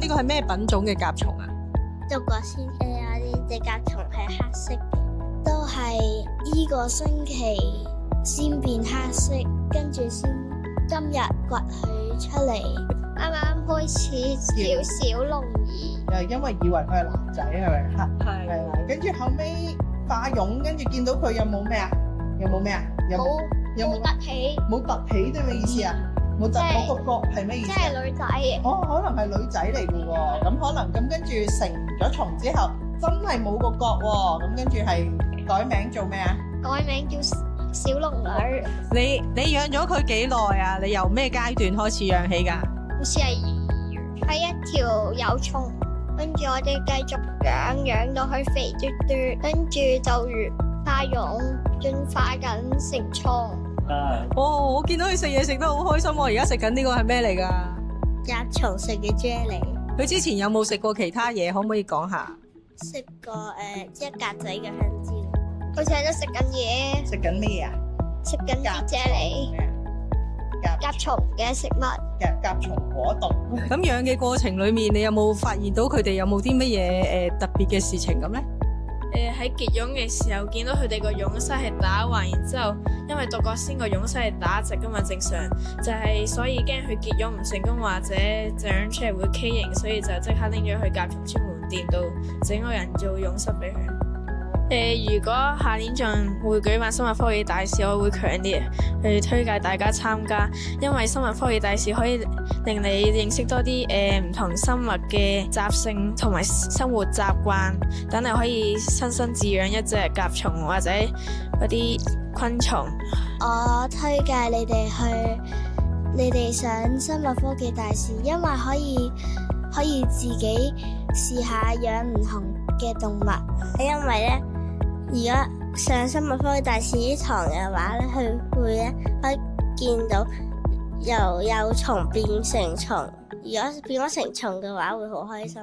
呢個係咩品種嘅甲蟲啊？獨角仙嘅有呢隻甲蟲係黑色嘅，都係依個星期先變黑色，跟住先今日掘佢出嚟。啱啱開始叫小龍兒，因為以為佢係男仔係咪？係啦，跟住後尾化蛹，跟住見到佢有冇咩啊？有冇凸起？冇凸起啫咩意思啊？冇凸嗰個角係咩意思？即係女仔。哦，可能係女仔嚟嘅喎，咁可能咁跟住成咗蟲之後，真係冇個角喎，咁跟住係改名做咩啊？改名叫小龍女。你養咗佢幾耐啊？你由咩階段開始養起㗎？好似係一條幼蟲，跟住我哋繼續養到佢肥嘟嘟，跟住就越化蛹，進化緊成蟲。哦，我見到佢食嘢食得好開心喎！而家食緊呢個係咩嚟㗎？甲蟲食嘅啫喱。佢之前有冇食過其他嘢？可唔可以講下？食過即係格仔嘅香蕉。佢成日都食緊嘢。食緊咩啊？食緊啲啫喱。甲蟲嘅食物。甲蟲果凍。咁養嘅過程裏面，你有冇發現到佢哋有冇啲乜嘢特別嘅事情咁咧？喺結蛹嘅時候，見到佢哋個蛹室係打橫，然之後因為獨角仙個蛹室係打直噶嘛，正常就係所以驚佢結蛹唔成功或者長出嚟會畸形，所以就即刻拎咗去甲蟲專門店度整個人做蛹室俾佢。如果下年仲會舉辦生物科技大使，我會強烈去推介大家參加，因為生物科技大使可以令你認識多啲唔同生物嘅習性同埋生活習慣，等你可以親身飼養一隻甲蟲或者嗰啲昆蟲。我推介你哋上生物科技大使，因為可以自己試下養唔同嘅動物，因為咧。如果上生物科技大使堂嘅話咧，佢會咧可以見到由幼蟲變成蟲，如果變咗成蟲嘅話，會好開心。